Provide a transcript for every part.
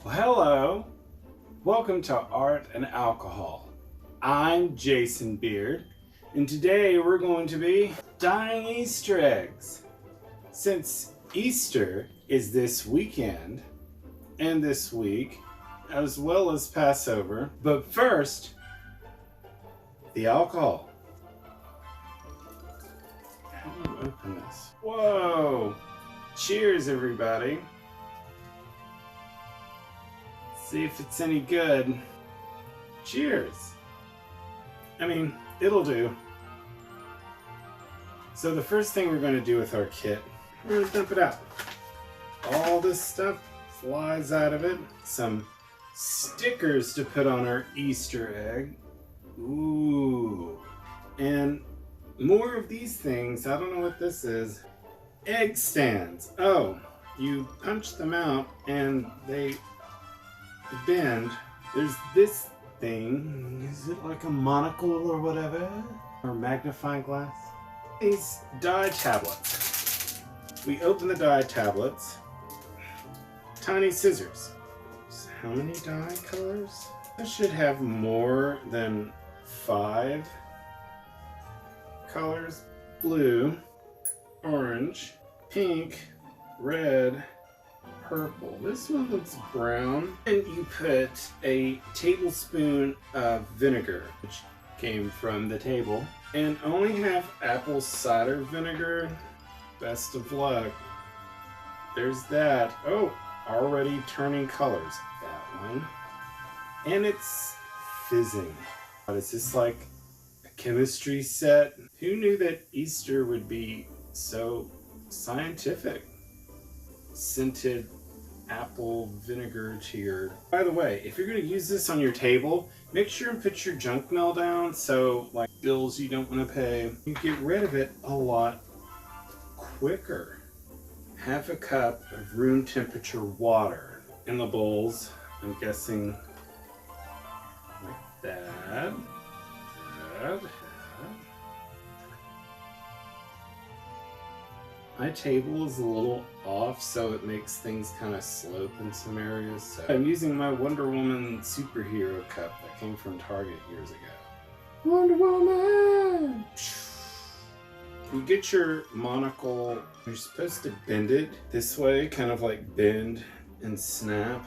Well, hello. Welcome to Art and Alcohol. I'm Jason Beard, and today we're going to be dyeing Easter eggs. Since Easter is this weekend and this week, as well as Passover, but first, the alcohol. How do I open this? Whoa! Cheers, everybody. See if it's any good. Cheers. I mean, it'll do. So the first thing we're going to do with our kit, we're going to dump it out. All this stuff flies out of it. Some stickers to put on our Easter egg. Ooh. And more of these things. I don't know what this is. Egg stands. Oh, you punch them out and they bend. There's this thing. Is it like a monocle or whatever? Or magnifying glass? These dye tablets. We open the dye tablets. Tiny scissors. How many dye colors? I should have more than 5 colors. Blue, orange, pink, red, purple. This one looks brown. And you put a tablespoon of vinegar, which came from the table, and only have apple cider vinegar. Best of luck. There's that. Oh, already turning colors. That one. And it's fizzing. Is this like a chemistry set? Who knew that Easter would be so scientific? Scented apple vinegar to your... By the way, if you're going to use this on your table, make sure and put your junk mail down, so like bills you don't want to pay, you get rid of it a lot quicker. Half a cup of room temperature water in the bowls. I'm guessing like that. My table is a little off, so it makes things kind of slope in some areas. So I'm using my Wonder Woman superhero cup that came from Target years ago. Wonder Woman! You get your monocle, you're supposed to bend it this way, kind of like bend and snap.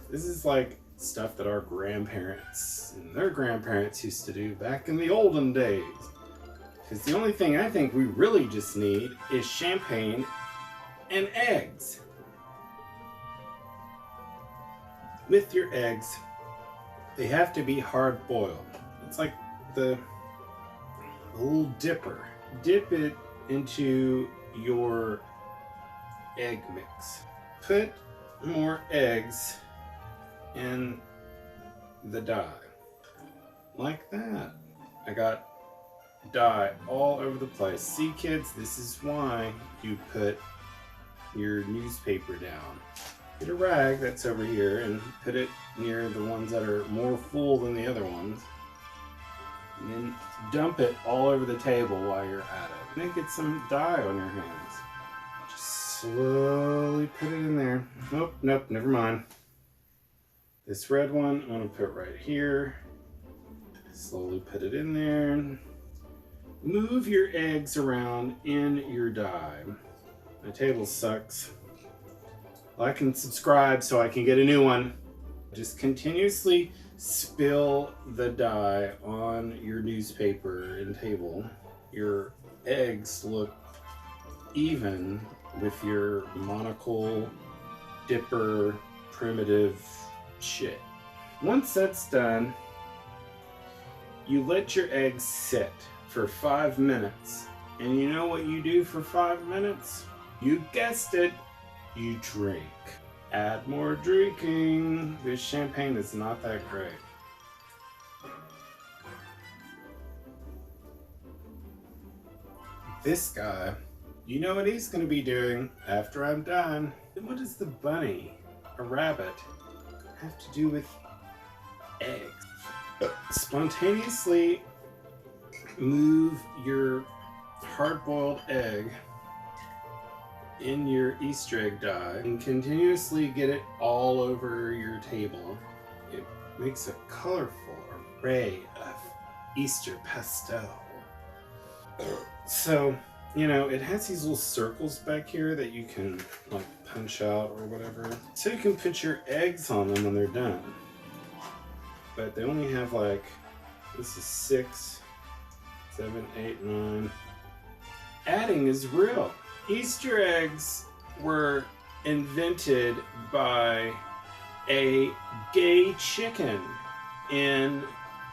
This is like stuff that our grandparents and their grandparents used to do back in the olden days. Because the only thing I think we really just need is champagne and eggs. With your eggs, they have to be hard boiled. It's like the little dipper. Dip it into your egg mix. Put more eggs in the dye. Like that. I got dye all over the place. See, kids, this is why you put your newspaper down. Get a rag that's over here and put it near the ones that are more full than the other ones. And then dump it all over the table while you're at it. And then get some dye on your hands. Just slowly put it in there. Nope, never mind. This red one I'm going to put right here. Slowly put it in there. Move your eggs around in your dye. My table sucks. Like and subscribe so I can get a new one. Just continuously spill the dye on your newspaper and table. Your eggs look even with your monocle, dipper, primitive shit. Once that's done, you let your eggs sit for 5 minutes. And you know what you do for 5 minutes? You guessed it, you drink. Add more drinking. This champagne is not that great. This guy, you know what he's going to be doing after I'm done. What does the bunny, a rabbit, have to do with eggs? Spontaneously move your hard-boiled egg in your Easter egg dye and continuously get it all over your table, it makes a colorful array of Easter pastel. So, you know, it has these little circles back here that you can like punch out or whatever. So you can put your eggs on them when they're done. But they only have like, this is 6, 7, 8, 9. Adding is real. Easter eggs were invented by a gay chicken in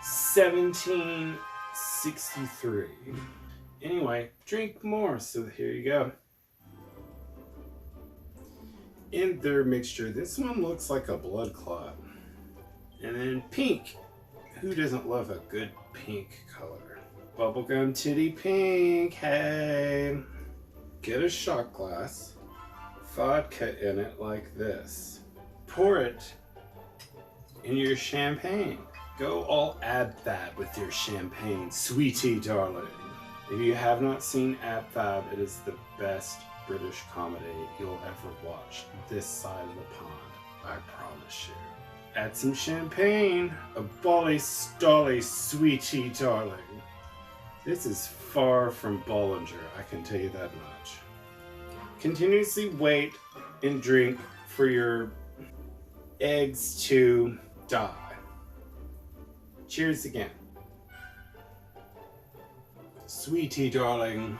1763. Anyway, drink more. So here you go. In their mixture, this one looks like a blood clot. And then pink. Who doesn't love a good pink color? Bubblegum titty pink. Hey. Get a shot glass. Vodka in it like this. Pour it in your champagne. Go all ab-fab with your champagne, sweetie darling. If you have not seen ab-fab, it is the best British comedy you'll ever watch this side of the pond, I promise you. Add some champagne, a bolly stolly sweetie darling. This is far from Bollinger, I can tell you that much. Continuously wait and drink for your eggs to die. Cheers again. Sweetie darling.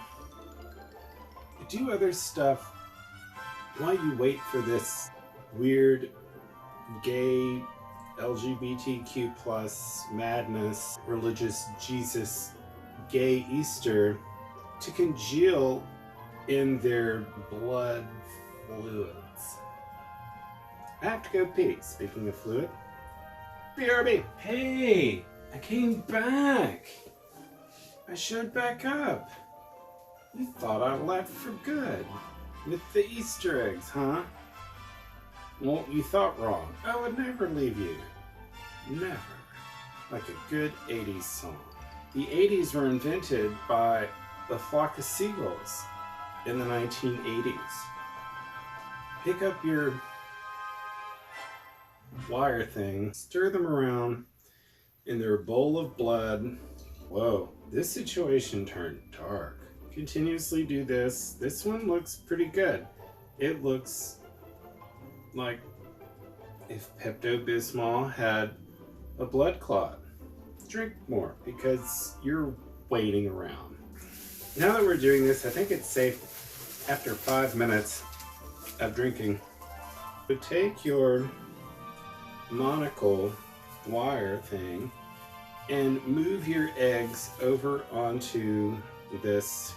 Do other stuff while you wait for this weird gay LGBTQ plus madness, religious Jesus gay Easter to congeal in their blood fluids. I have to go pee. Speaking of fluid, BRB. Hey, I came back. I showed back up. You thought I left for good with the Easter eggs, huh? Well, you thought wrong. I would never leave you. Never. Like a good 80s song. The 80s were invented by the flock of seagulls in the 1980s. Pick up your wire thing, stir them around in their bowl of blood. Whoa, this situation turned dark. Continuously do this. This one looks pretty good. It looks like if Pepto-Bismol had a blood clot. Drink more because you're waiting around. Now that we're doing this, I think it's safe after 5 minutes of drinking to take your monocle wire thing and move your eggs over onto this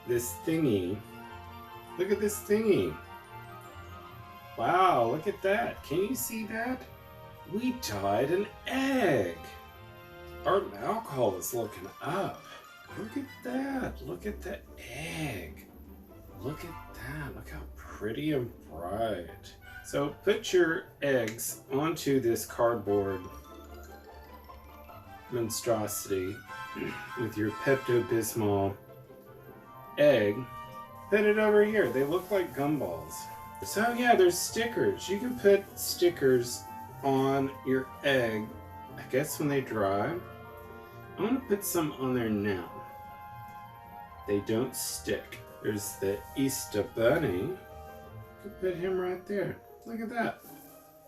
thingy. Look at this thingy. Wow, look at that. Can you see that? We dyed an egg. Our alcohol is looking up. Look at that. Look at the egg. Look at that. Look how pretty and bright. So put your eggs onto this cardboard monstrosity with your Pepto-Bismol egg. Put it over here. They look like gumballs. So yeah, there's stickers. You can put stickers on your egg, I guess when they dry. I'm gonna put some on there now. They don't stick. There's the Easter Bunny. You can put him right there. Look at that.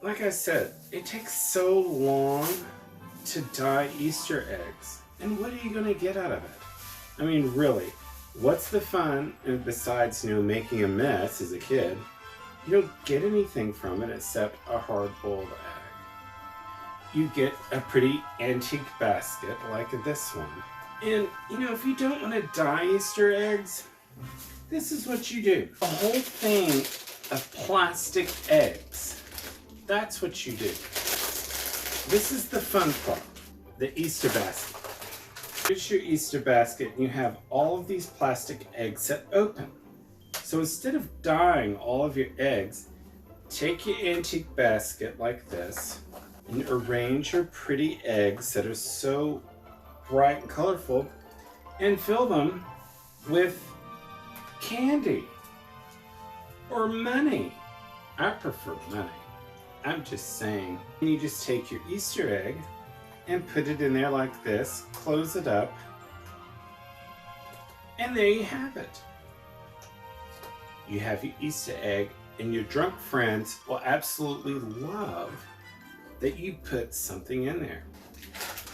Like I said, it takes so long to dye Easter eggs. And what are you gonna get out of it? I mean, really, what's the fun, and besides, you know, making a mess as a kid? You don't get anything from it except a hard-boiled egg. You get a pretty antique basket like this one. And, you know, if you don't want to dye Easter eggs, this is what you do. A whole thing of plastic eggs. That's what you do. This is the fun part, the Easter basket. Here's your Easter basket, and you have all of these plastic eggs that open. So instead of dyeing all of your eggs, take your antique basket like this and arrange your pretty eggs that are so bright and colorful and fill them with candy. Or money. I prefer money. I'm just saying. You just take your Easter egg and put it in there like this, close it up, and there you have it. You have your Easter egg, and your drunk friends will absolutely love that you put something in there.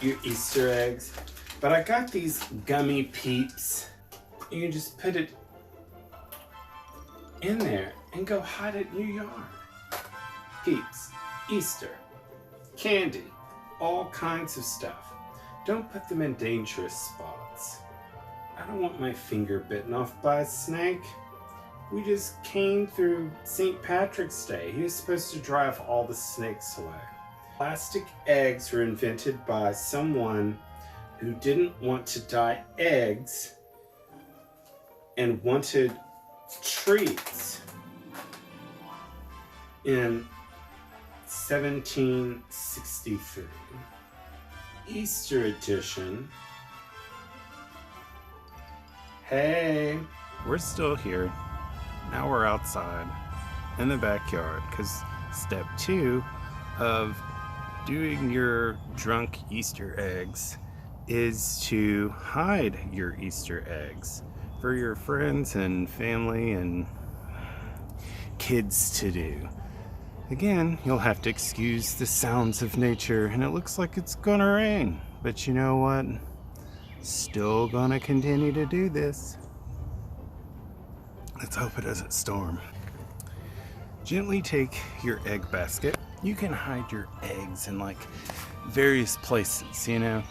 Your Easter eggs. But I got these gummy peeps. You can just put it in there and go hide it in your yard. Peeps, Easter, candy, all kinds of stuff. Don't put them in dangerous spots. I don't want my finger bitten off by a snake. We just came through St. Patrick's Day. He was supposed to drive all the snakes away. Plastic eggs were invented by someone who didn't want to dye eggs and wanted treats in 1763. Easter edition. Hey, we're still here. Now we're outside in the backyard because step 2 of doing your drunk Easter eggs is to hide your Easter eggs for your friends and family and kids to do. Again, you'll have to excuse the sounds of nature, and it looks like it's gonna rain, but you know what? Still gonna continue to do this. Let's hope it doesn't storm. Gently take your egg basket. You can hide your eggs in like various places, you know,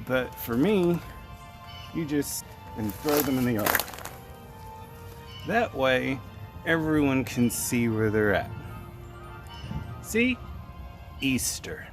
but for me, you just throw them in the yard. That way, everyone can see where they're at. See? Easter.